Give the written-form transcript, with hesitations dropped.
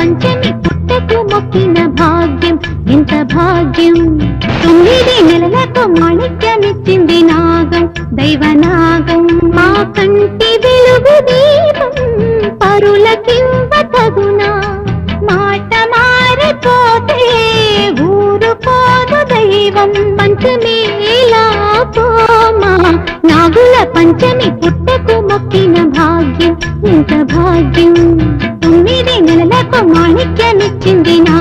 పంచమి పుట్టకు మొక్కిన భాగ్యం ఎంత భాగ్యం 9 నెలలకు మాణిక్యమిచ్చింది నాగం దైవనాగం మా కంటి వెలుగు దీపం పరులకివ్వ తగునా మాట మారిపోతే ఊరుకోదు దైవం పంచమేలా పోమా నాగుల పంచమి పుట్టకు మొక్కిన భాగ్యం ఎంత భాగ్యం 9 నెలలకు మాణిక్యమిచ్చింది నా